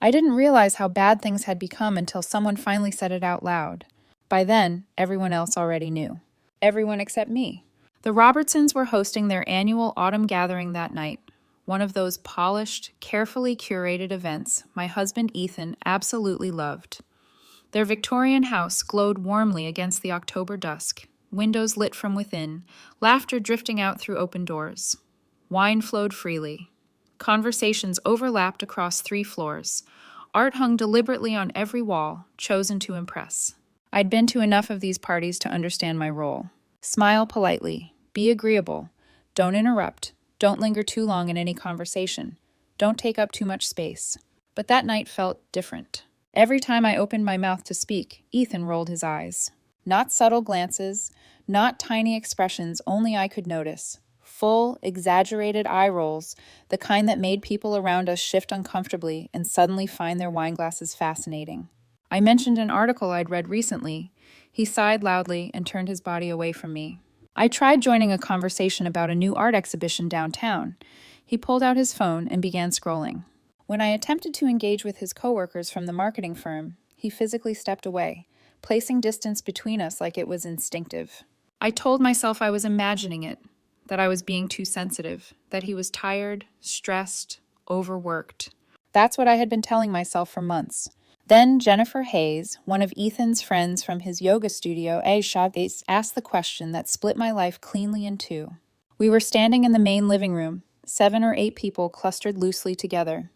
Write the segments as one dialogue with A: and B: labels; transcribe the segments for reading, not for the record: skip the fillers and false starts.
A: I didn't realize how bad things had become until someone finally said it out loud. By then, everyone else already knew. Everyone except me. The Robertsons were hosting their annual autumn gathering that night, one of those polished, carefully curated events my husband Ethan absolutely loved. Their Victorian house glowed warmly against the October dusk, windows lit from within, laughter drifting out through open doors. Wine flowed freely. Conversations overlapped across 3 floors. Art hung deliberately on every wall, chosen to impress. I'd been to enough of these parties to understand my role. Smile politely. Be agreeable. Don't interrupt. Don't linger too long in any conversation. Don't take up too much space. But that night felt different. Every time I opened my mouth to speak, Ethan rolled his eyes. Not subtle glances, not tiny expressions only I could notice. Full, exaggerated eye rolls, the kind that made people around us shift uncomfortably and suddenly find their wine glasses fascinating. I mentioned an article I'd read recently. He sighed loudly and turned his body away from me. I tried joining a conversation about a new art exhibition downtown. He pulled out his phone and began scrolling. When I attempted to engage with his coworkers from the marketing firm, he physically stepped away, placing distance between us like it was instinctive. I told myself I was imagining it, that I was being too sensitive, that he was tired, stressed, overworked. That's what I had been telling myself for months. Then Jennifer Hayes, one of Ethan's friends from his yoga studio, AITA, asked the question that split my life cleanly in 2. We were standing in the main living room, 7 or 8 people clustered loosely together.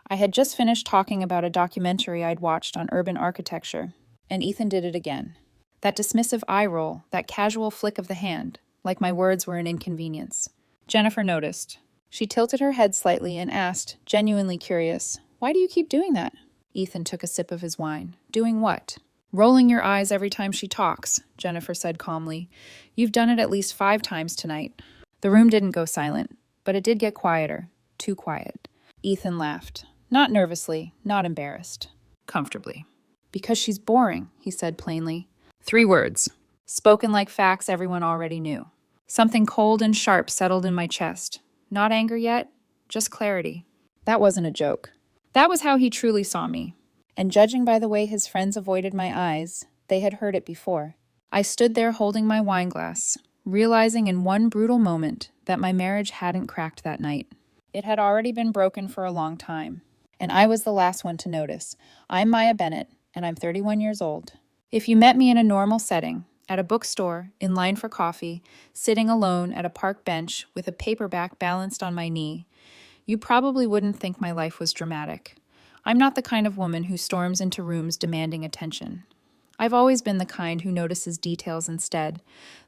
A: I had just finished talking about a documentary I'd watched on urban architecture, and Ethan did it again. That dismissive eye roll, that casual flick of the hand, like my words were an inconvenience. Jennifer noticed. She tilted her head slightly and asked, genuinely curious, "Why do you keep doing that?" Ethan took a sip of his wine. "Doing what?" "Rolling your eyes every time she talks," Jennifer said calmly. "You've done it at least 5 times tonight." The room didn't go silent, but it did get quieter. Too quiet. Ethan laughed. Not nervously, not embarrassed. Comfortably. "Because she's boring," he said plainly. 3 words, spoken like facts everyone already knew. Something cold and sharp settled in my chest. Not anger yet, just clarity. That wasn't a joke. That was how he truly saw me. And judging by the way his friends avoided my eyes, they had heard it before. I stood there holding my wine glass, realizing in one brutal moment that my marriage hadn't cracked that night. It had already been broken for a long time. And I was the last one to notice. I'm Maya Bennett, and I'm 31 years old. If you met me in a normal setting, at a bookstore, in line for coffee, sitting alone at a park bench with a paperback balanced on my knee, you probably wouldn't think my life was dramatic. I'm not the kind of woman who storms into rooms demanding attention. I've always been the kind who notices details instead,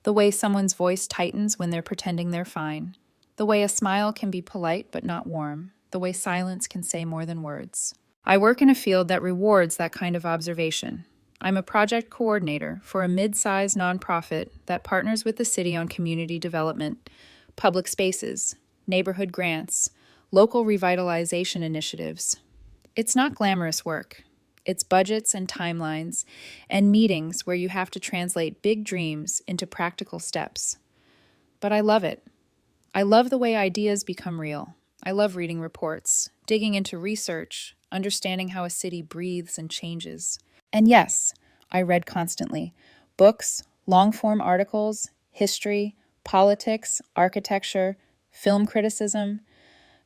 A: the way someone's voice tightens when they're pretending they're fine, the way a smile can be polite but not warm, the way silence can say more than words. I work in a field that rewards that kind of observation. I'm a project coordinator for a mid-sized nonprofit that partners with the city on community development, public spaces, neighborhood grants, local revitalization initiatives. It's not glamorous work. It's budgets and timelines and meetings where you have to translate big dreams into practical steps. But I love it. I love the way ideas become real. I love reading reports, digging into research, understanding how a city breathes and changes. And yes, I read constantly. Books, long-form articles, history, politics, architecture, film criticism.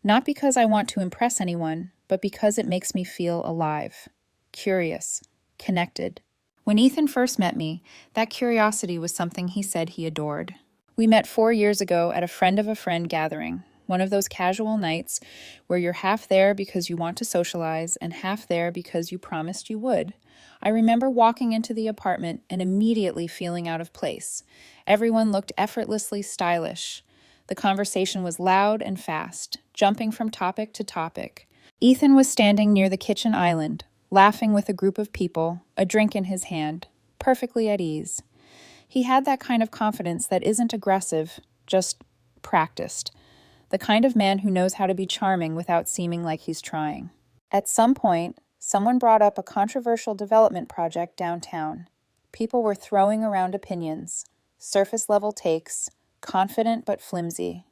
A: Not because I want to impress anyone, but because it makes me feel alive, curious, connected. When Ethan first met me, that curiosity was something he said he adored. We met 4 years ago at a friend of a friend gathering, one of those casual nights where you're half there because you want to socialize and half there because you promised you would. I remember walking into the apartment and immediately feeling out of place. Everyone looked effortlessly stylish. The conversation was loud and fast, jumping from topic to topic. Ethan was standing near the kitchen island, laughing with a group of people, a drink in his hand, perfectly at ease. He had that kind of confidence that isn't aggressive, just practiced. The kind of man who knows how to be charming without seeming like he's trying. At some point, someone brought up a controversial development project downtown. People were throwing around opinions, surface-level takes, confident but flimsy.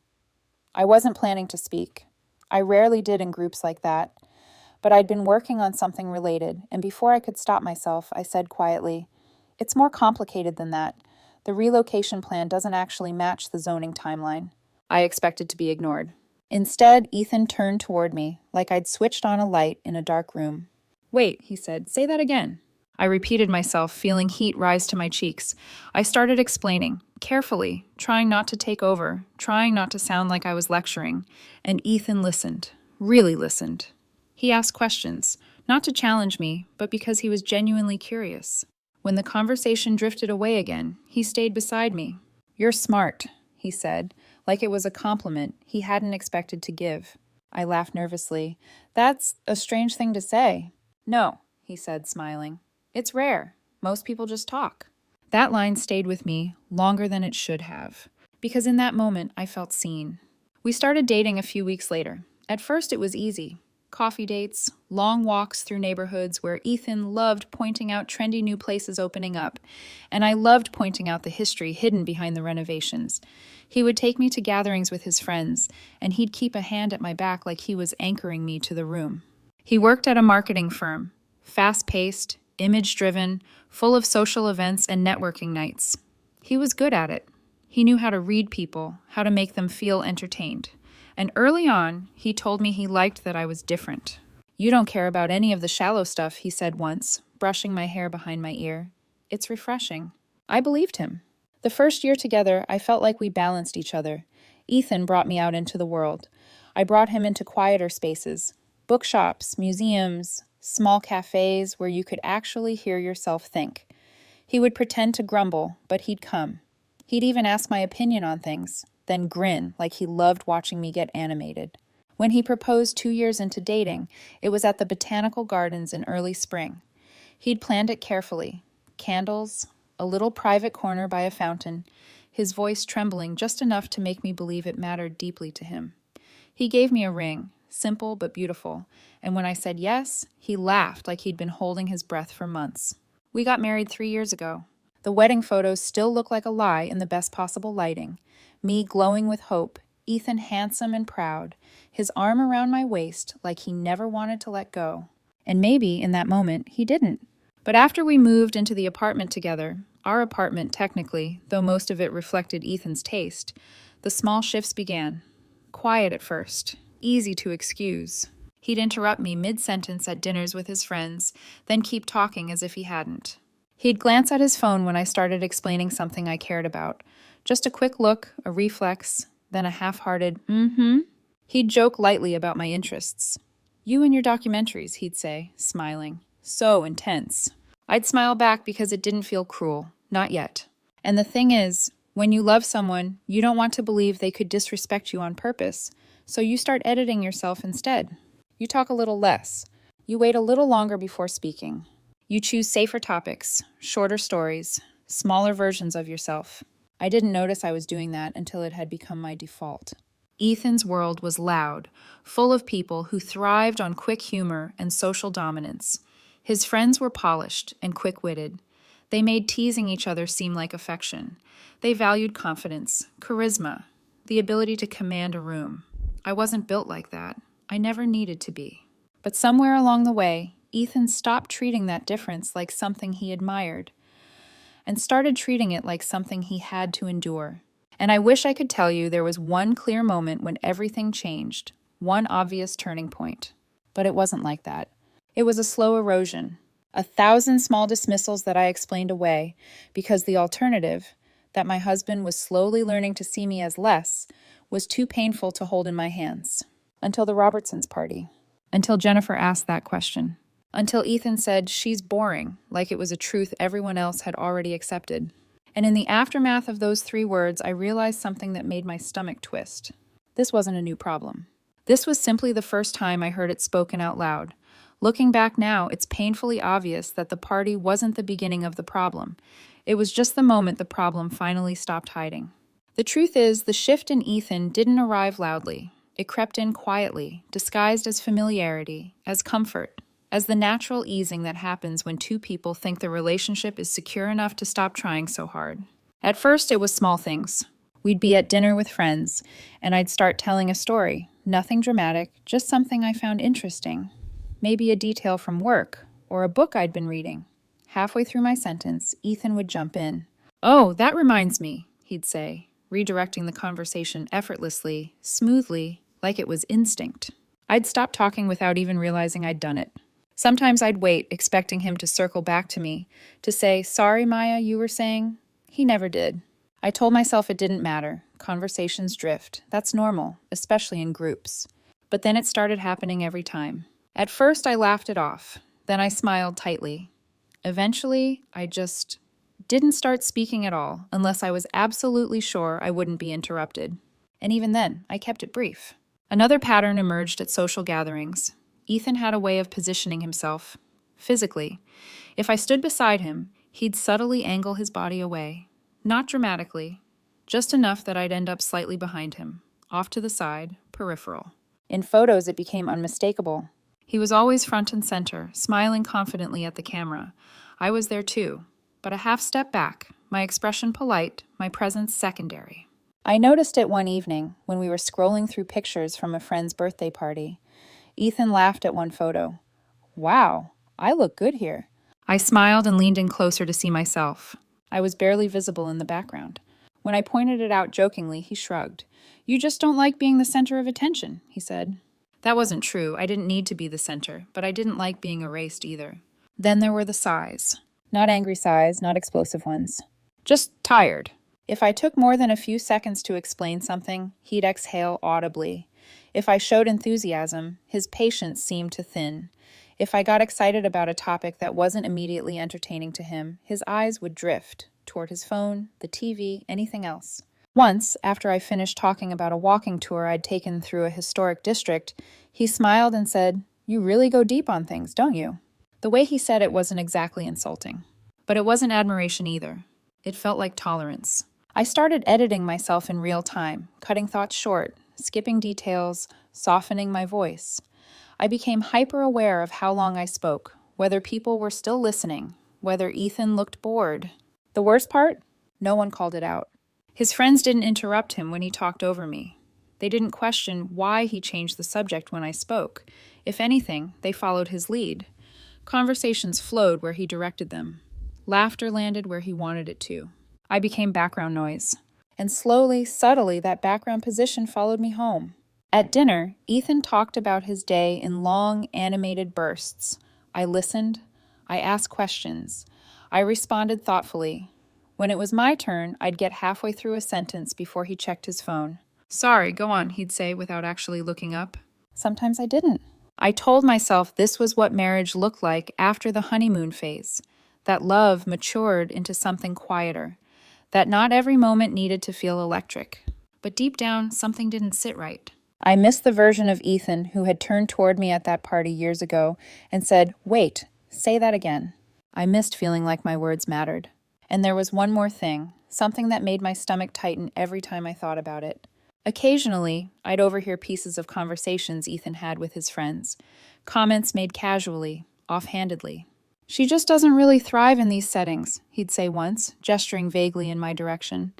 A: I wasn't planning to speak. I rarely did in groups like that. But I'd been working on something related, and before I could stop myself, I said quietly, "It's more complicated than that. The relocation plan doesn't actually match the zoning timeline." I expected to be ignored. Instead, Ethan turned toward me, like I'd switched on a light in a dark room. "Wait," he said, "say that again." I repeated myself, feeling heat rise to my cheeks. I started explaining, carefully, trying not to take over, trying not to sound like I was lecturing, and Ethan listened, really listened. He asked questions, not to challenge me, but because he was genuinely curious. When the conversation drifted away again, he stayed beside me. "You're smart," he said, like it was a compliment he hadn't expected to give. I laughed nervously. "That's a strange thing to say." "No," he said, smiling. "It's rare. Most people just talk." That line stayed with me longer than it should have, because in that moment I felt seen. We started dating a few weeks later. At first it was easy. Coffee dates, long walks through neighborhoods where Ethan loved pointing out trendy new places opening up, and I loved pointing out the history hidden behind the renovations. He would take me to gatherings with his friends, and he'd keep a hand at my back like he was anchoring me to the room. He worked at a marketing firm, fast-paced, image-driven, full of social events and networking nights. He was good at it. He knew how to read people, how to make them feel entertained. And early on, he told me he liked that I was different. "You don't care about any of the shallow stuff," he said once, brushing my hair behind my ear. "It's refreshing." I believed him. The first year together, I felt like we balanced each other. Ethan brought me out into the world. I brought him into quieter spaces, bookshops, museums, small cafes where you could actually hear yourself think. He would pretend to grumble, but he'd come. He'd even ask my opinion on things, then grin like he loved watching me get animated. When he proposed 2 years into dating, it was at the Botanical Gardens in early spring. He'd planned it carefully. Candles, a little private corner by a fountain, his voice trembling just enough to make me believe it mattered deeply to him. He gave me a ring, simple but beautiful, and when I said yes, he laughed like he'd been holding his breath for months. We got married 3 years ago. The wedding photos still look like a lie in the best possible lighting. Me glowing with hope, Ethan handsome and proud, his arm around my waist like he never wanted to let go. And maybe, in that moment, he didn't. But after we moved into the apartment together, our apartment technically, though most of it reflected Ethan's taste, the small shifts began. Quiet at first, easy to excuse. He'd interrupt me mid-sentence at dinners with his friends, then keep talking as if he hadn't. He'd glance at his phone when I started explaining something I cared about. Just a quick look, a reflex, then a half-hearted, mm-hmm. He'd joke lightly about my interests. "You and your documentaries," he'd say, smiling. "So intense." I'd smile back because it didn't feel cruel. Not yet. And the thing is, when you love someone, you don't want to believe they could disrespect you on purpose, so you start editing yourself instead. You talk a little less. You wait a little longer before speaking. You choose safer topics, shorter stories, smaller versions of yourself. I didn't notice I was doing that until it had become my default. Ethan's world was loud, full of people who thrived on quick humor and social dominance. His friends were polished and quick-witted. They made teasing each other seem like affection. They valued confidence, charisma, the ability to command a room. I wasn't built like that. I never needed to be. But somewhere along the way, Ethan stopped treating that difference like something he admired and started treating it like something he had to endure. And I wish I could tell you there was one clear moment when everything changed, one obvious turning point. But it wasn't like that. It was a slow erosion, 1,000 small dismissals that I explained away because the alternative, that my husband was slowly learning to see me as less, was too painful to hold in my hands. Until the Robertsons' party. Until Jennifer asked that question. Until Ethan said, "She's boring," like it was a truth everyone else had already accepted. And in the aftermath of those 3 words, I realized something that made my stomach twist. This wasn't a new problem. This was simply the first time I heard it spoken out loud. Looking back now, it's painfully obvious that the party wasn't the beginning of the problem. It was just the moment the problem finally stopped hiding. The truth is, the shift in Ethan didn't arrive loudly. It crept in quietly, disguised as familiarity, as comfort, as the natural easing that happens when 2 people think the relationship is secure enough to stop trying so hard. At first, it was small things. We'd be at dinner with friends, and I'd start telling a story. Nothing dramatic, just something I found interesting. maybe a detail from work or a book I'd been reading. Halfway through my sentence, Ethan would jump in. "Oh, that reminds me," he'd say, redirecting the conversation effortlessly, smoothly, like it was instinct. I'd stop talking without even realizing I'd done it. Sometimes I'd wait, expecting him to circle back to me, to say, "Sorry, Maya, you were saying?" He never did. I told myself it didn't matter. Conversations drift. That's normal, especially in groups. But then it started happening every time. At first, I laughed it off. Then I smiled tightly. Eventually, I just didn't start speaking at all unless I was absolutely sure I wouldn't be interrupted. And even then, I kept it brief. Another pattern emerged at social gatherings. Ethan had a way of positioning himself, physically. If I stood beside him, he'd subtly angle his body away. Not dramatically, just enough that I'd end up slightly behind him, off to the side, peripheral. In photos, it became unmistakable. He was always front and center, smiling confidently at the camera. I was there too, but a half step back, my expression polite, my presence secondary. I noticed it one evening when we were scrolling through pictures from a friend's birthday party. Ethan laughed at one photo. "Wow, I look good here." I smiled and leaned in closer to see myself. I was barely visible in the background. When I pointed it out jokingly, he shrugged. "You just don't like being the center of attention," he said. That wasn't true. I didn't need to be the center, but I didn't like being erased either. Then there were the sighs. Not angry sighs, not explosive ones. Just tired. If I took more than a few seconds to explain something, he'd exhale audibly. If I showed enthusiasm, his patience seemed to thin. If I got excited about a topic that wasn't immediately entertaining to him, his eyes would drift toward his phone, the TV, anything else. Once, after I finished talking about a walking tour I'd taken through a historic district, he smiled and said, "You really go deep on things, don't you?" The way he said it wasn't exactly insulting. But it wasn't admiration either. It felt like tolerance. I started editing myself in real time, cutting thoughts short, skipping details, softening my voice. I became hyper-aware of how long I spoke, whether people were still listening, whether Ethan looked bored. The worst part? No one called it out. His friends didn't interrupt him when he talked over me. They didn't question why he changed the subject when I spoke. If anything, they followed his lead. Conversations flowed where he directed them. Laughter landed where he wanted it to. I became background noise. And slowly, subtly, that background position followed me home. At dinner, Ethan talked about his day in long, animated bursts. I listened. I asked questions. I responded thoughtfully. When it was my turn, I'd get halfway through a sentence before he checked his phone. "Sorry, go on," he'd say without actually looking up. Sometimes I didn't. I told myself this was what marriage looked like after the honeymoon phase, that love matured into something quieter, that not every moment needed to feel electric. But deep down, something didn't sit right. I missed the version of Ethan who had turned toward me at that party years ago and said, "Wait, say that again." I missed feeling like my words mattered. And there was one more thing, something that made my stomach tighten every time I thought about it. Occasionally, I'd overhear pieces of conversations Ethan had with his friends, comments made casually, offhandedly. "She just doesn't really thrive in these settings," he'd say once, gesturing vaguely in my direction.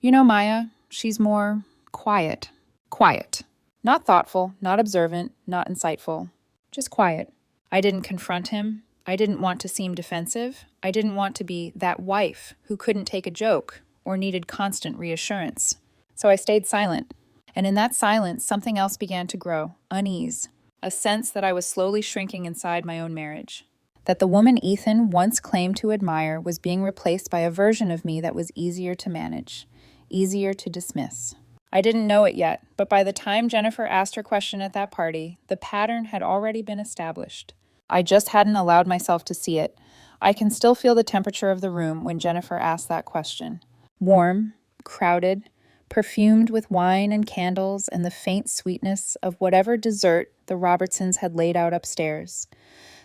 A: "You know, Maya, she's more quiet." Quiet. Not thoughtful, not observant, not insightful. Just quiet. I didn't confront him. I didn't want to seem defensive. I didn't want to be that wife who couldn't take a joke or needed constant reassurance. So I stayed silent. And in that silence, something else began to grow, unease, a sense that I was slowly shrinking inside my own marriage. That the woman Ethan once claimed to admire was being replaced by a version of me that was easier to manage, easier to dismiss. I didn't know it yet, but by the time Jennifer asked her question at that party, the pattern had already been established. I just hadn't allowed myself to see it. I can still feel the temperature of the room when Jennifer asked that question. Warm, crowded, perfumed with wine and candles and the faint sweetness of whatever dessert the Robertsons had laid out upstairs.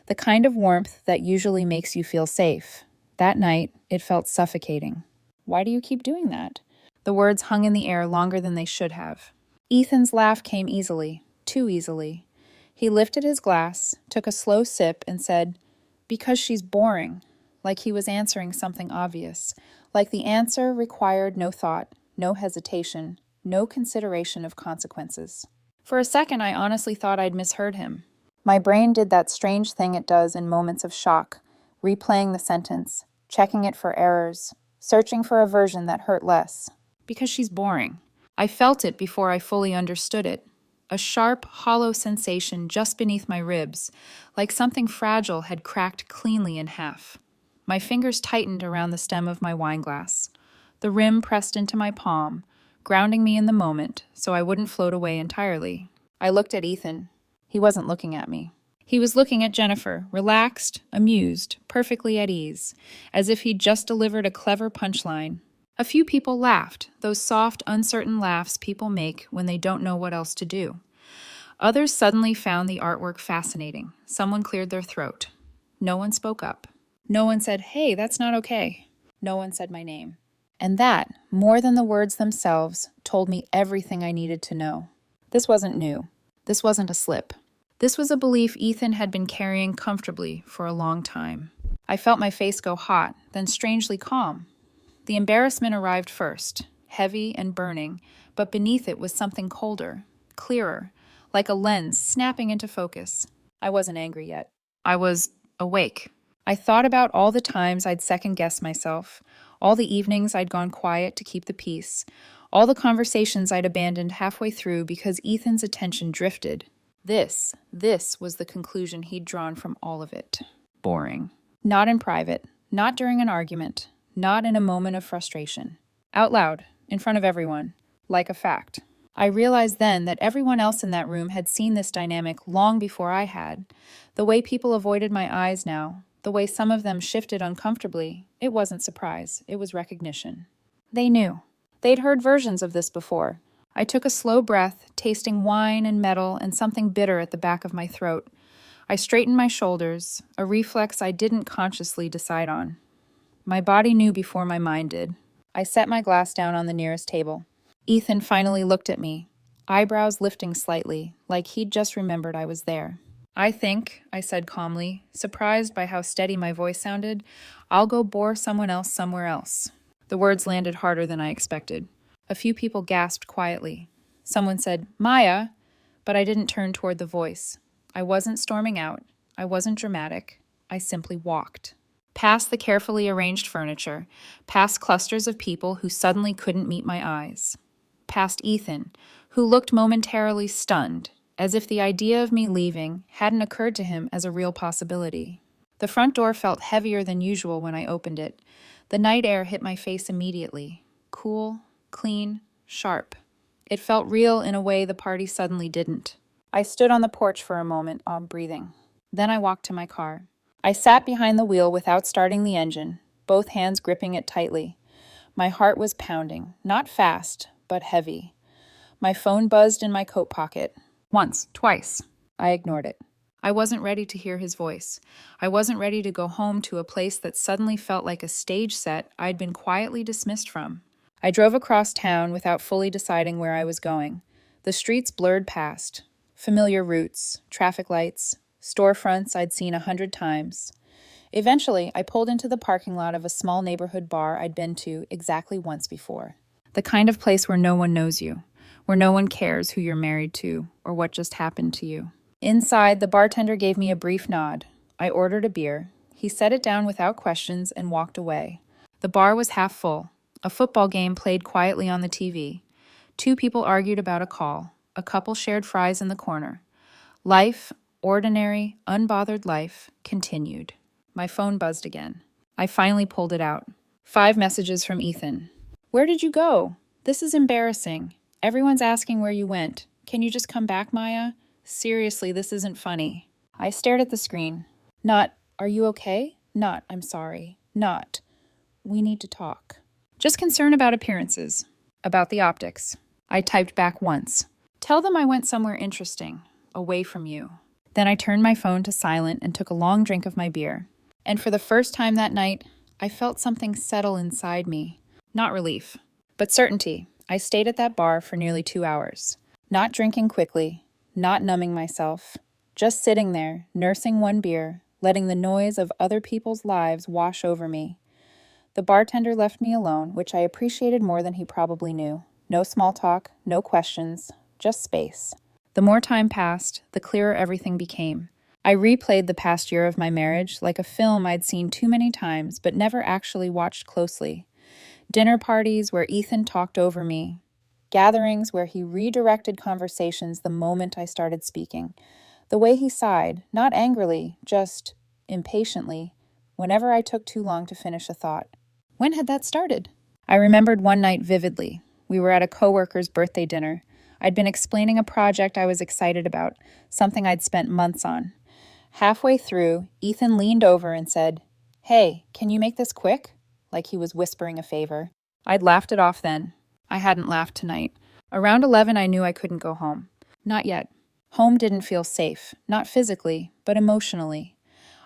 A: The kind of warmth that usually makes you feel safe. That night, it felt suffocating. "Why do you keep doing that?" The words hung in the air longer than they should have. Ethan's laugh came easily, too easily. He lifted his glass, took a slow sip, and said, "Because she's boring," like he was answering something obvious, like the answer required no thought, no hesitation, no consideration of consequences. For a second, I honestly thought I'd misheard him. My brain did that strange thing it does in moments of shock, replaying the sentence, checking it for errors, searching for a version that hurt less. Because she's boring. I felt it before I fully understood it. A sharp, hollow sensation just beneath my ribs, like something fragile had cracked cleanly in half. My fingers tightened around the stem of my wineglass. The rim pressed into my palm, grounding me in the moment so I wouldn't float away entirely. I looked at Ethan. He wasn't looking at me. He was looking at Jennifer, relaxed, amused, perfectly at ease, as if he'd just delivered a clever punchline. A few people laughed, those soft, uncertain laughs people make when they don't know what else to do. Others suddenly found the artwork fascinating. Someone cleared their throat. No one spoke up. No one said, "Hey, that's not okay." No one said my name. And that, more than the words themselves, told me everything I needed to know. This wasn't new. This wasn't a slip. This was a belief Ethan had been carrying comfortably for a long time. I felt my face go hot, then strangely calm. The embarrassment arrived first, heavy and burning, but beneath it was something colder, clearer, like a lens snapping into focus. I wasn't angry yet. I was awake. I thought about all the times I'd second-guessed myself, all the evenings I'd gone quiet to keep the peace, all the conversations I'd abandoned halfway through because Ethan's attention drifted. This was the conclusion he'd drawn from all of it. Boring. Not in private, not during an argument, not in a moment of frustration. Out loud, in front of everyone, like a fact. I realized then that everyone else in that room had seen this dynamic long before I had. The way people avoided my eyes now, the way some of them shifted uncomfortably, it wasn't surprise, it was recognition. They knew. They'd heard versions of this before. I took a slow breath, tasting wine and metal and something bitter at the back of my throat. I straightened my shoulders, a reflex I didn't consciously decide on. My body knew before my mind did. I set my glass down on the nearest table. Ethan finally looked at me, eyebrows lifting slightly, like he'd just remembered I was there. "I think," I said calmly, surprised by how steady my voice sounded, "I'll go bore someone else somewhere else." The words landed harder than I expected. A few people gasped quietly. Someone said, "Maya," but I didn't turn toward the voice. I wasn't storming out. I wasn't dramatic. I simply walked. Past the carefully arranged furniture, past clusters of people who suddenly couldn't meet my eyes. Past Ethan, who looked momentarily stunned, as if the idea of me leaving hadn't occurred to him as a real possibility. The front door felt heavier than usual when I opened it. The night air hit my face immediately. Cool, clean, sharp. It felt real in a way the party suddenly didn't. I stood on the porch for a moment, breathing. Then I walked to my car. I sat behind the wheel without starting the engine, both hands gripping it tightly. My heart was pounding, not fast, but heavy. My phone buzzed in my coat pocket. Once, twice. I ignored it. I wasn't ready to hear his voice. I wasn't ready to go home to a place that suddenly felt like a stage set I'd been quietly dismissed from. I drove across town without fully deciding where I was going. The streets blurred past. Familiar routes, traffic lights, storefronts I'd seen 100 times. Eventually, I pulled into the parking lot of a small neighborhood bar I'd been to exactly once before. The kind of place where no one knows you, where no one cares who you're married to or what just happened to you. Inside, the bartender gave me a brief nod. I ordered a beer. He set it down without questions and walked away. The bar was half full. A football game played quietly on the TV. 2 people argued about a call. A couple shared fries in the corner. Life, ordinary, unbothered life, continued. My phone buzzed again. I finally pulled it out. 5 messages from Ethan. "Where did you go? This is embarrassing. Everyone's asking where you went. Can you just come back, Maya? Seriously, this isn't funny." I stared at the screen. Not, "Are you okay?" Not, "I'm sorry." Not, "We need to talk." Just concern about appearances. About the optics. I typed back once. "Tell them I went somewhere interesting. Away from you." Then I turned my phone to silent and took a long drink of my beer. And for the first time that night, I felt something settle inside me. Not relief, but certainty. I stayed at that bar for nearly 2 hours. Not drinking quickly, not numbing myself. Just sitting there, nursing one beer, letting the noise of other people's lives wash over me. The bartender left me alone, which I appreciated more than he probably knew. No small talk, no questions, just space. The more time passed, the clearer everything became. I replayed the past year of my marriage like a film I'd seen too many times but never actually watched closely. Dinner parties where Ethan talked over me. Gatherings where he redirected conversations the moment I started speaking. The way he sighed, not angrily, just impatiently, whenever I took too long to finish a thought. When had that started? I remembered one night vividly. We were at a coworker's birthday dinner. I'd been explaining a project I was excited about, something I'd spent months on. Halfway through, Ethan leaned over and said, "Hey, can you make this quick?" Like he was whispering a favor. I'd laughed it off then. I hadn't laughed tonight. Around 11, I knew I couldn't go home. Not yet. Home didn't feel safe, not physically, but emotionally.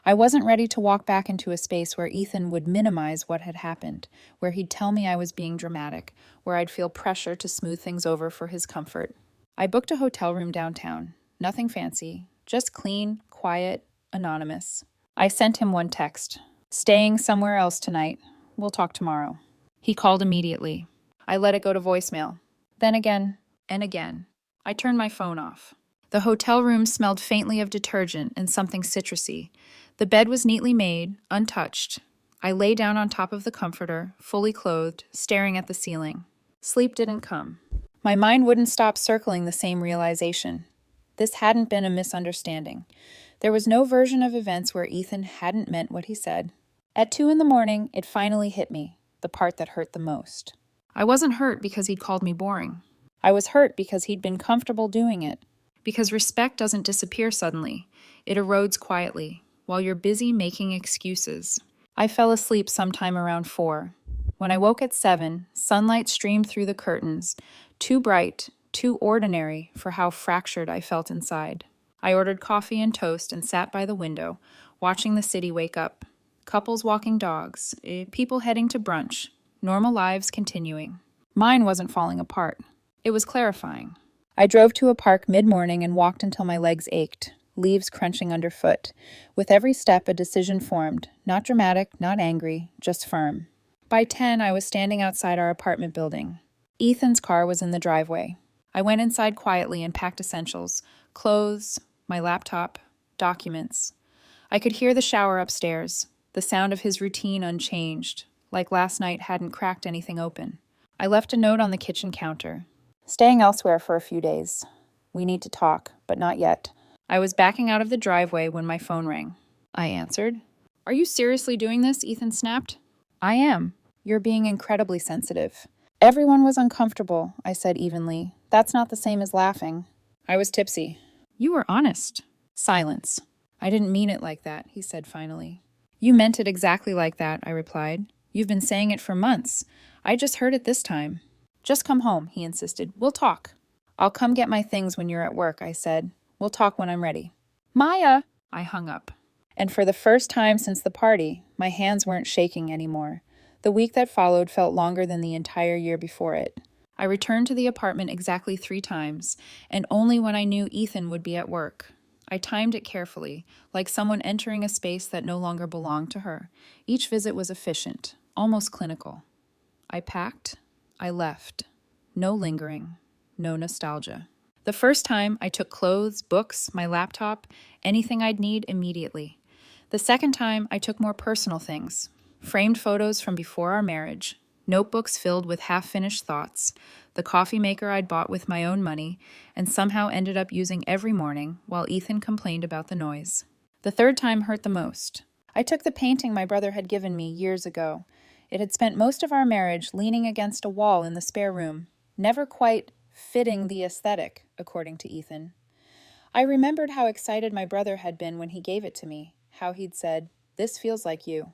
A: I wasn't ready to walk back into a space where Ethan would minimize what had happened, where he'd tell me I was being dramatic, where I'd feel pressure to smooth things over for his comfort. I booked a hotel room downtown. Nothing fancy, just clean, quiet, anonymous. I sent him one text. "Staying somewhere else tonight. We'll talk tomorrow." He called immediately. I let it go to voicemail. Then again, and again. I turned my phone off. The hotel room smelled faintly of detergent and something citrusy. The bed was neatly made, untouched. I lay down on top of the comforter, fully clothed, staring at the ceiling. Sleep didn't come. My mind wouldn't stop circling the same realization. This hadn't been a misunderstanding. There was no version of events where Ethan hadn't meant what he said. At 2 a.m, it finally hit me, the part that hurt the most. I wasn't hurt because he'd called me boring. I was hurt because he'd been comfortable doing it. Because respect doesn't disappear suddenly. It erodes quietly, while you're busy making excuses. I fell asleep sometime around 4. When I woke at 7, sunlight streamed through the curtains, too bright, too ordinary for how fractured I felt inside. I ordered coffee and toast and sat by the window, watching the city wake up. Couples walking dogs, people heading to brunch, normal lives continuing. Mine wasn't falling apart. It was clarifying. I drove to a park mid-morning and walked until my legs ached, leaves crunching underfoot. With every step, a decision formed. Not dramatic, not angry, just firm. By 10, I was standing outside our apartment building. Ethan's car was in the driveway. I went inside quietly and packed essentials, clothes, my laptop, documents. I could hear the shower upstairs, the sound of his routine unchanged, like last night hadn't cracked anything open. I left a note on the kitchen counter. "Staying elsewhere for a few days. We need to talk, but not yet." I was backing out of the driveway when my phone rang. I answered. "Are you seriously doing this?" Ethan snapped. "I am. You're being incredibly sensitive." "Everyone was uncomfortable," I said evenly. "That's not the same as laughing." I was tipsy. "You were honest." Silence. "I didn't mean it like that," he said finally. "You meant it exactly like that," I replied. "You've been saying it for months. I just heard it this time." "Just come home," he insisted. "We'll talk." "I'll come get my things when you're at work," I said. "We'll talk when I'm ready." "Maya!" I hung up. And for the first time since the party, my hands weren't shaking anymore. The week that followed felt longer than the entire year before it. I returned to the apartment exactly 3 times, and only when I knew Ethan would be at work. I timed it carefully, like someone entering a space that no longer belonged to her. Each visit was efficient, almost clinical. I packed. I left. No lingering. No nostalgia. The first time, I took clothes, books, my laptop, anything I'd need immediately. The second time, I took more personal things. Framed photos from before our marriage, notebooks filled with half-finished thoughts, the coffee maker I'd bought with my own money, and somehow ended up using every morning while Ethan complained about the noise. The third time hurt the most. I took the painting my brother had given me years ago. It had spent most of our marriage leaning against a wall in the spare room, never quite fitting the aesthetic, according to Ethan. I remembered how excited my brother had been when he gave it to me, how he'd said, "This feels like you."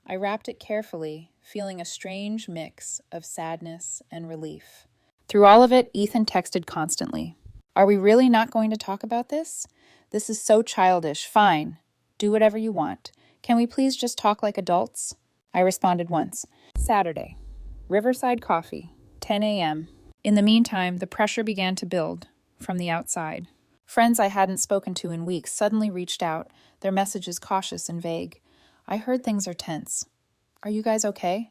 A: I wrapped it carefully, feeling a strange mix of sadness and relief. Through all of it, Ethan texted constantly. "Are we really not going to talk about this? This is so childish. Fine. Do whatever you want. Can we please just talk like adults?" I responded once. Saturday. Riverside Coffee, 10 a.m. In the meantime, the pressure began to build, from the outside. Friends I hadn't spoken to in weeks suddenly reached out, their messages cautious and vague. I heard things are tense. "Are you guys okay?"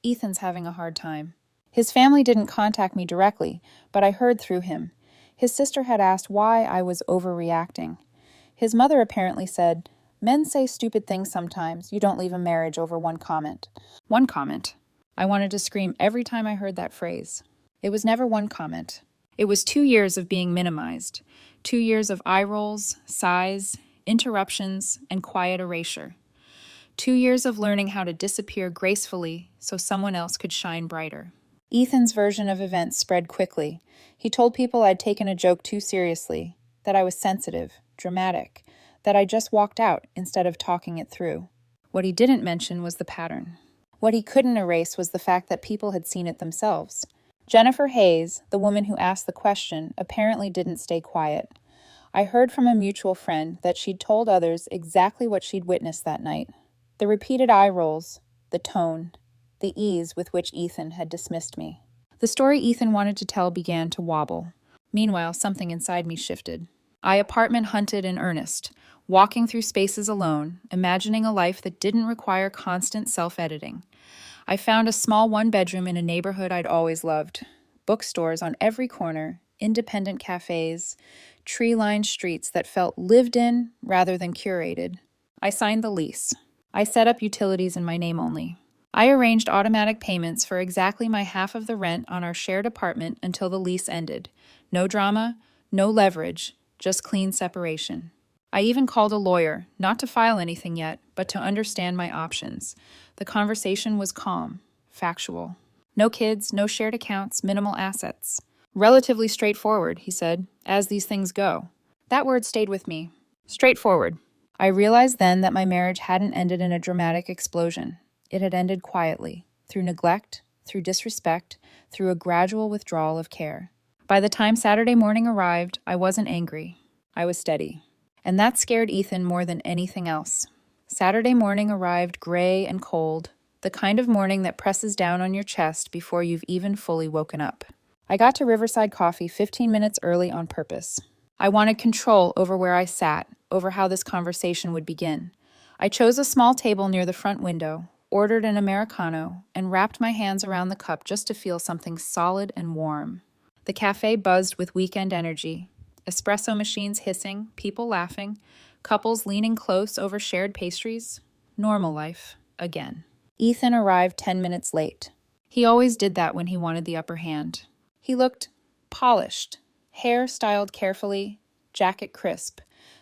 A: "Ethan's having a hard time." His family didn't contact me directly, but I heard through him. His sister had asked why I was overreacting. His mother apparently said, "Men say stupid things sometimes. You don't leave a marriage over one comment." One comment. I wanted to scream every time I heard that phrase. It was never one comment. It was 2 years of being minimized. 2 years of eye rolls, sighs, interruptions, and quiet erasure. 2 years of learning how to disappear gracefully so someone else could shine brighter. Ethan's version of events spread quickly. He told people I'd taken a joke too seriously, that I was sensitive, dramatic, that I just walked out instead of talking it through. What he didn't mention was the pattern. What he couldn't erase was the fact that people had seen it themselves. Jennifer Hayes, the woman who asked the question, apparently didn't stay quiet. I heard from a mutual friend that she'd told others exactly what she'd witnessed that night. The repeated eye rolls, the tone, the ease with which Ethan had dismissed me. The story Ethan wanted to tell began to wobble. Meanwhile, something inside me shifted. I apartment hunted in earnest, walking through spaces alone, imagining a life that didn't require constant self-editing. I found a small one-bedroom in a neighborhood I'd always loved. Bookstores on every corner, independent cafes, tree-lined streets that felt lived in rather than curated. I signed the lease. I set up utilities in my name only. I arranged automatic payments for exactly my half of the rent on our shared apartment until the lease ended. No drama, no leverage, just clean separation. I even called a lawyer, not to file anything yet, but to understand my options. The conversation was calm, factual. No kids, no shared accounts, minimal assets. Relatively straightforward, he said, as these things go. That word stayed with me. Straightforward. I realized then that my marriage hadn't ended in a dramatic explosion. It had ended quietly, through neglect, through disrespect, through a gradual withdrawal of care. By the time Saturday morning arrived, I wasn't angry. I was steady. And that scared Ethan more than anything else. Saturday morning arrived gray and cold, the kind of morning that presses down on your chest before you've even fully woken up. I got to Riverside Coffee 15 minutes early on purpose. I wanted control over where I sat, over how this conversation would begin. I chose a small table near the front window, ordered an Americano, and wrapped my hands around the cup just to feel something solid and warm. The cafe buzzed with weekend energy. Espresso machines hissing, people laughing, couples leaning close over shared pastries. Normal life, again. Ethan arrived 10 minutes late. He always did that when he wanted the upper hand. He looked polished, hair styled carefully, jacket crisp,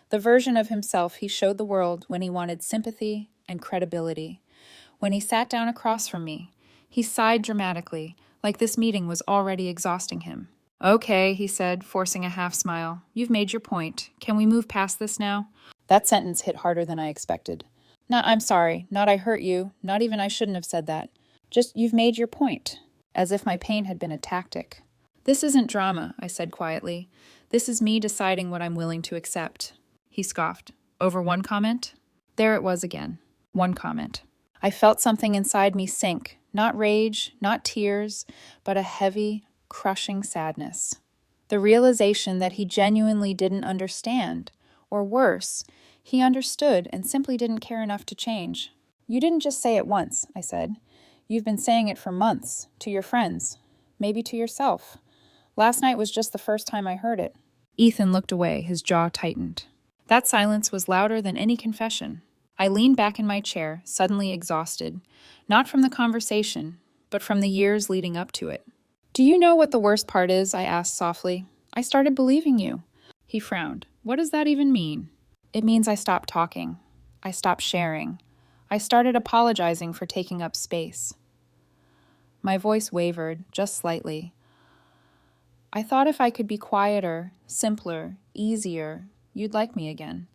A: the version of himself he showed the world when he wanted sympathy and credibility. When he sat down across from me, he sighed dramatically, like this meeting was already exhausting him. "Okay," he said, forcing a half smile. "You've made your point. Can we move past this now?" That sentence hit harder than I expected. Not "I'm sorry," not "I hurt you," not even "I shouldn't have said that." Just "you've made your point," as if my pain had been a tactic. "This isn't drama," I said quietly. "This is me deciding what I'm willing to accept." He scoffed. "Over one comment?" There it was again. One comment. I felt something inside me sink, not rage, not tears, but a heavy, crushing sadness. The realization that he genuinely didn't understand, or worse, he understood and simply didn't care enough to change. "You didn't just say it once," I said. "You've been saying it for months, to your friends, maybe to yourself. Last night was just the first time I heard it." Ethan looked away, his jaw tightened. That silence was louder than any confession. I leaned back in my chair, suddenly exhausted, not from the conversation, but from the years leading up to it. "Do you know what the worst part is?" I asked softly. "I started believing you." He frowned. "What does that even mean?" "It means I stopped talking. I stopped sharing. I started apologizing for taking up space." My voice wavered, just slightly. "I thought if I could be quieter, simpler, easier, you'd like me again."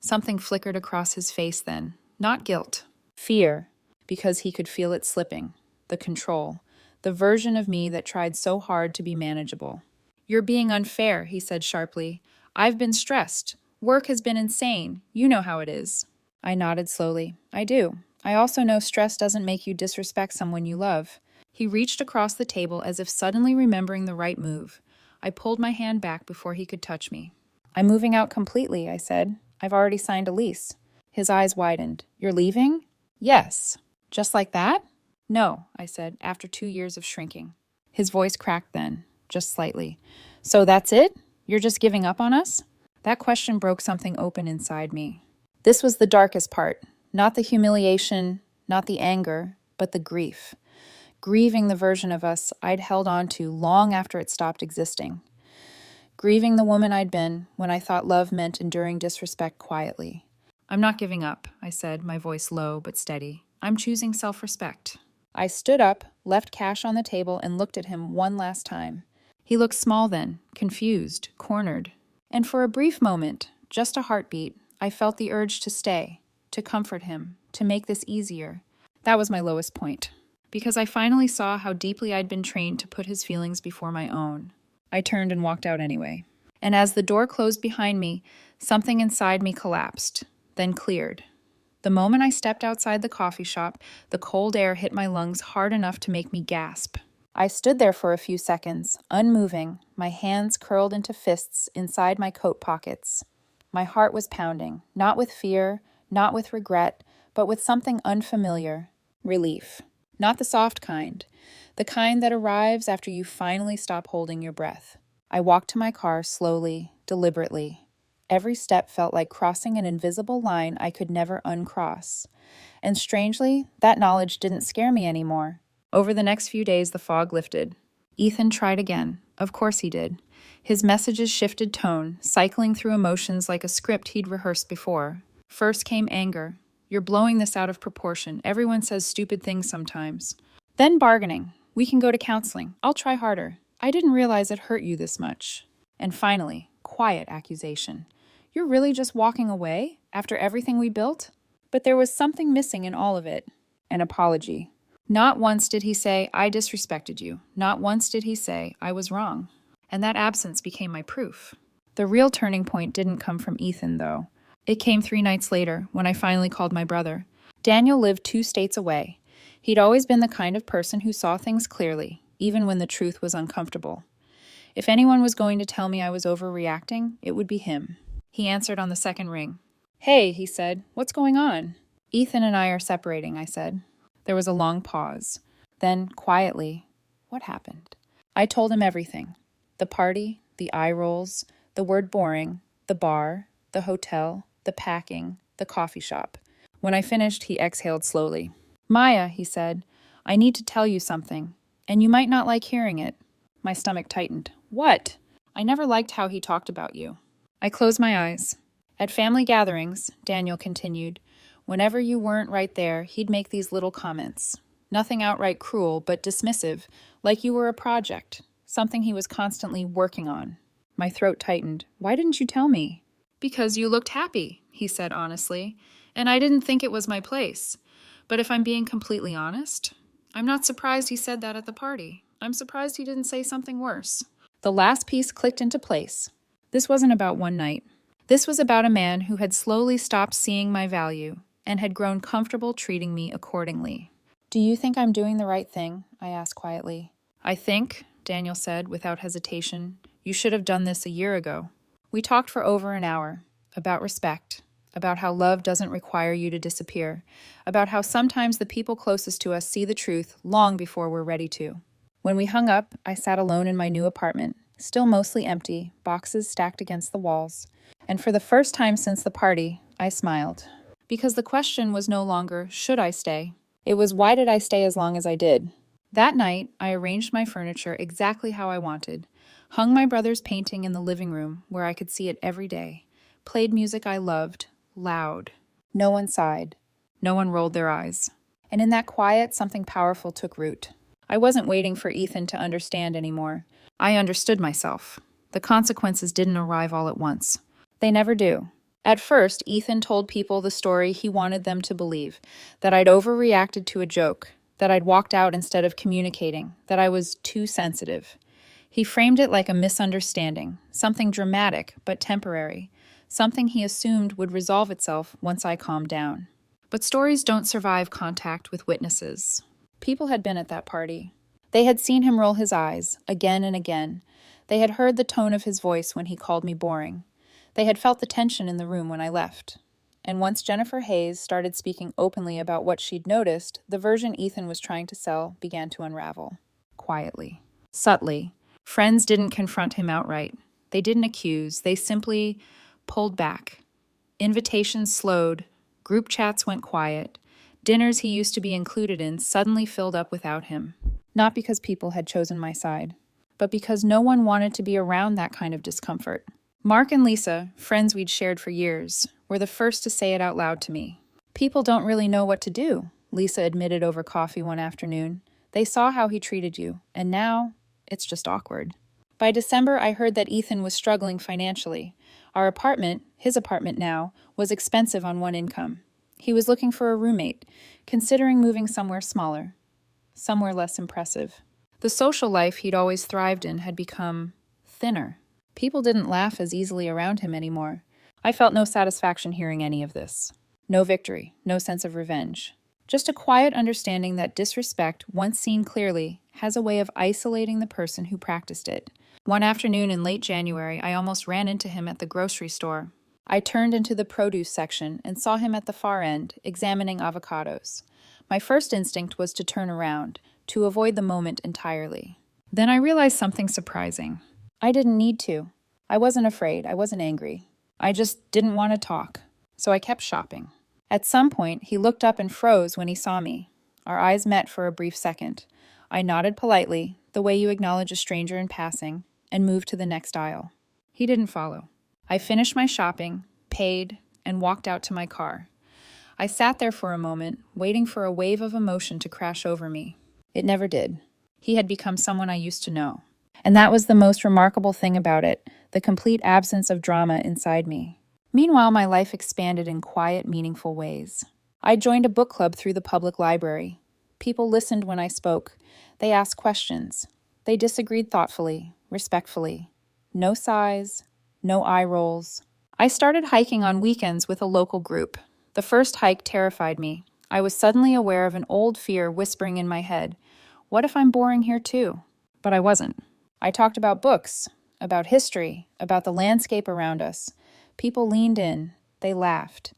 A: Something flickered across his face then. Not guilt. Fear, because he could feel it slipping. The control. The version of me that tried so hard to be manageable. "You're being unfair," he said sharply. "I've been stressed. Work has been insane. You know how it is." I nodded slowly. "I do. I also know stress doesn't make you disrespect someone you love." He reached across the table as if suddenly remembering the right move. I pulled my hand back before he could touch me. "I'm moving out completely," I said. "I've already signed a lease." His eyes widened. "You're leaving?" "Yes." "Just like that?" "No," I said, after 2 years of shrinking. His voice cracked then, just slightly. "So that's it? You're just giving up on us?" That question broke something open inside me. This was the darkest part. Not the humiliation, not the anger, but the grief. Grieving the version of us I'd held on to long after it stopped existing. Grieving the woman I'd been when I thought love meant enduring disrespect quietly. I'm not giving up, I said, my voice low but steady. I'm choosing self-respect. I stood up, left cash on the table, and looked at him one last time. He looked small then, confused, cornered. And for a brief moment, just a heartbeat, I felt the urge to stay, to comfort him, to make this easier. That was my lowest point, because I finally saw how deeply I'd been trained to put his feelings before my own. I turned and walked out anyway. And as the door closed behind me, something inside me collapsed, then cleared. The moment I stepped outside the coffee shop, the cold air hit my lungs hard enough to make me gasp. I stood there for a few seconds, unmoving, my hands curled into fists inside my coat pockets. My heart was pounding, not with fear, not with regret, but with something unfamiliar. Relief. Not the soft kind. The kind that arrives after you finally stop holding your breath. I walked to my car slowly, deliberately. Every step felt like crossing an invisible line I could never uncross. And strangely, that knowledge didn't scare me anymore. Over the next few days, the fog lifted. Ethan tried again. Of course he did. His messages shifted tone, cycling through emotions like a script he'd rehearsed before. First came anger. You're blowing this out of proportion. Everyone says stupid things sometimes. Then bargaining. We can go to counseling. I'll try harder. I didn't realize it hurt you this much. And finally, quiet accusation. You're really just walking away after everything we built? But there was something missing in all of it. An apology. Not once did he say, I disrespected you. Not once did he say, I was wrong. And that absence became my proof. The real turning point didn't come from Ethan, though. It came 3 nights later, when I finally called my brother. Daniel lived 2 states away. He'd always been the kind of person who saw things clearly, even when the truth was uncomfortable. If anyone was going to tell me I was overreacting, it would be him. He answered on the second ring. Hey, he said, what's going on? Ethan and I are separating, I said. There was a long pause. Then, quietly, what happened? I told him everything. The party, the eye rolls, the word boring, the bar, the hotel, the packing, the coffee shop. When I finished, he exhaled slowly. Maya, he said, I need to tell you something, and you might not like hearing it. My stomach tightened. What? I never liked how he talked about you. I closed my eyes. At family gatherings, Daniel continued, whenever you weren't right there, he'd make these little comments. Nothing outright cruel, but dismissive, like you were a project, something he was constantly working on. My throat tightened. Why didn't you tell me? Because you looked happy, he said honestly, and I didn't think it was my place. But if I'm being completely honest, I'm not surprised he said that at the party. I'm surprised he didn't say something worse. The last piece clicked into place. This wasn't about one night. This was about a man who had slowly stopped seeing my value and had grown comfortable treating me accordingly. Do you think I'm doing the right thing? I asked quietly. I think, Daniel said without hesitation, you should have done this a year ago. We talked for over an hour about respect, about how love doesn't require you to disappear, about how sometimes the people closest to us see the truth long before we're ready to. When we hung up, I sat alone in my new apartment, still mostly empty, boxes stacked against the walls. And for the first time since the party, I smiled. Because the question was no longer, should I stay? It was, why did I stay as long as I did? That night, I arranged my furniture exactly how I wanted, hung my brother's painting in the living room where I could see it every day, played music I loved, loud. No one sighed. No one rolled their eyes. And in that quiet, something powerful took root. I wasn't waiting for Ethan to understand anymore. I understood myself. The consequences didn't arrive all at once. They never do. At first, Ethan told people the story he wanted them to believe, that I'd overreacted to a joke, that I'd walked out instead of communicating, that I was too sensitive. He framed it like a misunderstanding, something dramatic but temporary, something he assumed would resolve itself once I calmed down. But stories don't survive contact with witnesses. People had been at that party. They had seen him roll his eyes, again and again. They had heard the tone of his voice when he called me boring. They had felt the tension in the room when I left. And once Jennifer Hayes started speaking openly about what she'd noticed, the version Ethan was trying to sell began to unravel. Quietly. Subtly. Friends didn't confront him outright. They didn't accuse. They simply pulled back. Invitations slowed, group chats went quiet, dinners he used to be included in suddenly filled up without him. Not because people had chosen my side, but because no one wanted to be around that kind of discomfort. Mark and Lisa, friends we'd shared for years, were the first to say it out loud to me. "People don't really know what to do," Lisa admitted over coffee one afternoon. "They saw how he treated you, and now it's just awkward." By December, I heard that Ethan was struggling financially. Our apartment, his apartment now, was expensive on one income. He was looking for a roommate, considering moving somewhere smaller, somewhere less impressive. The social life he'd always thrived in had become thinner. People didn't laugh as easily around him anymore. I felt no satisfaction hearing any of this. No victory, no sense of revenge. Just a quiet understanding that disrespect, once seen clearly, has a way of isolating the person who practiced it. One afternoon in late January, I almost ran into him at the grocery store. I turned into the produce section and saw him at the far end, examining avocados. My first instinct was to turn around, to avoid the moment entirely. Then I realized something surprising. I didn't need to. I wasn't afraid. I wasn't angry. I just didn't want to talk. So I kept shopping. At some point, he looked up and froze when he saw me. Our eyes met for a brief second. I nodded politely, the way you acknowledge a stranger in passing, and moved to the next aisle. He didn't follow. I finished my shopping, paid, and walked out to my car. I sat there for a moment, waiting for a wave of emotion to crash over me. It never did. He had become someone I used to know. And that was the most remarkable thing about it, the complete absence of drama inside me. Meanwhile, my life expanded in quiet, meaningful ways. I joined a book club through the public library. People listened when I spoke. They asked questions. They disagreed thoughtfully, respectfully. No sighs, no eye rolls. I started hiking on weekends with a local group. The first hike terrified me. I was suddenly aware of an old fear whispering in my head. What if I'm boring here too? But I wasn't. I talked about books, about history, about the landscape around us. People leaned in. They laughed.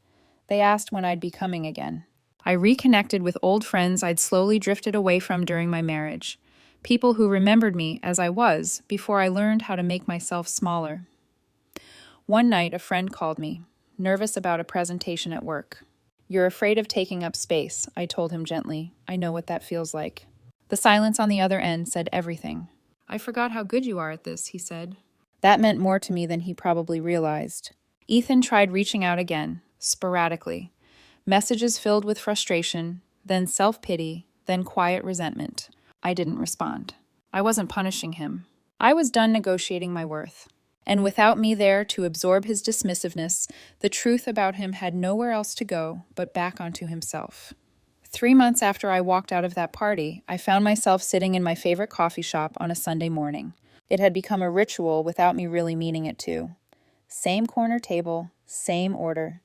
A: They asked when I'd be coming again. I reconnected with old friends I'd slowly drifted away from during my marriage. People who remembered me as I was before I learned how to make myself smaller. One night, a friend called me, nervous about a presentation at work. "You're afraid of taking up space," I told him gently. "I know what that feels like." The silence on the other end said everything. "I forgot how good you are at this," he said. That meant more to me than he probably realized. Ethan tried reaching out again, sporadically. Messages filled with frustration, then self-pity, then quiet resentment. I didn't respond. I wasn't punishing him. I was done negotiating my worth. And without me there to absorb his dismissiveness, the truth about him had nowhere else to go but back onto himself. 3 months after I walked out of that party, I found myself sitting in my favorite coffee shop on a Sunday morning. It had become a ritual without me really meaning it to. Same corner table, same order.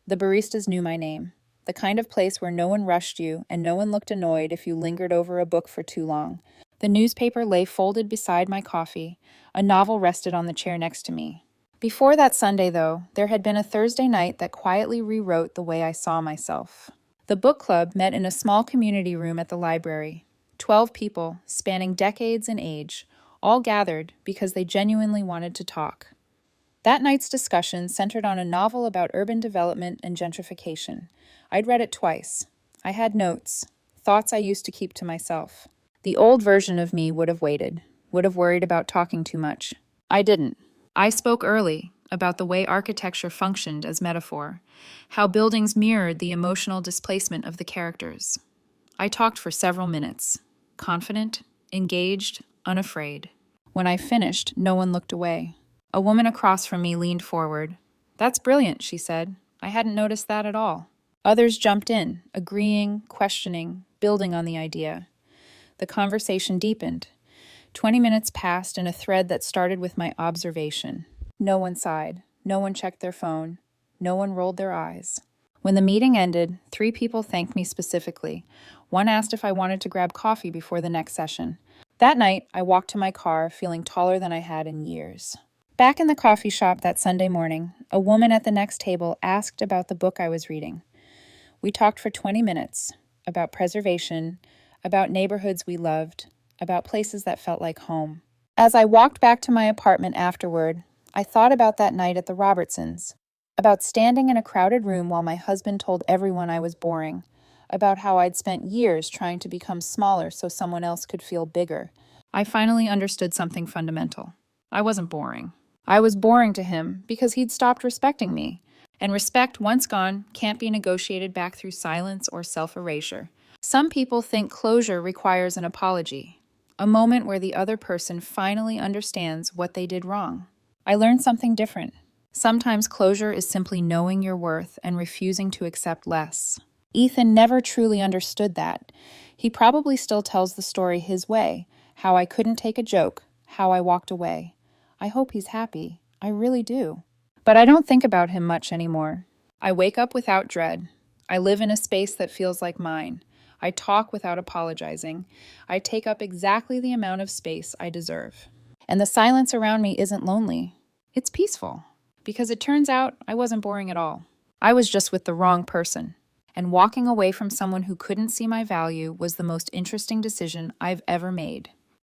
A: The baristas knew my name. The kind of place where no one rushed you and no one looked annoyed if you lingered over a book for too long. The newspaper lay folded beside my coffee. A novel rested on the chair next to me. Before that Sunday, though, there had been a Thursday night that quietly rewrote the way I saw myself. The book club met in a small community room at the library. 12 people, spanning decades in age, all gathered because they genuinely wanted to talk. That night's discussion centered on a novel about urban development and gentrification. I'd read it twice. I had notes, thoughts I used to keep to myself. The old version of me would have waited, would have worried about talking too much. I didn't. I spoke early about the way architecture functioned as metaphor, how buildings mirrored the emotional displacement of the characters. I talked for several minutes, confident, engaged, unafraid. When I finished, no one looked away. A woman across from me leaned forward. "That's brilliant," she said. "I hadn't noticed that at all." Others jumped in, agreeing, questioning, building on the idea. The conversation deepened. 20 minutes passed in a thread that started with my observation. No one sighed. No one checked their phone. No one rolled their eyes. When the meeting ended, 3 people thanked me specifically. One asked if I wanted to grab coffee before the next session. That night, I walked to my car, feeling taller than I had in years. Back in the coffee shop that Sunday morning, a woman at the next table asked about the book I was reading. We talked for 20 minutes, about preservation, about neighborhoods we loved, about places that felt like home. As I walked back to my apartment afterward, I thought about that night at the Robertsons, about standing in a crowded room while my husband told everyone I was boring, about how I'd spent years trying to become smaller so someone else could feel bigger. I finally understood something fundamental. I wasn't boring. I was boring to him because he'd stopped respecting me. And respect, once gone, can't be negotiated back through silence or self-erasure. Some people think closure requires an apology, a moment where the other person finally understands what they did wrong. I learned something different. Sometimes closure is simply knowing your worth and refusing to accept less. Ethan never truly understood that. He probably still tells the story his way, how I couldn't take a joke, how I walked away. I hope he's happy. I really do. But I don't think about him much anymore. I wake up without dread. I live in a space that feels like mine. I talk without apologizing. I take up exactly the amount of space I deserve. And the silence around me isn't lonely. It's peaceful. Because it turns out I wasn't boring at all. I was just with the wrong person. And walking away from someone who couldn't see my value was the most interesting decision I've ever made.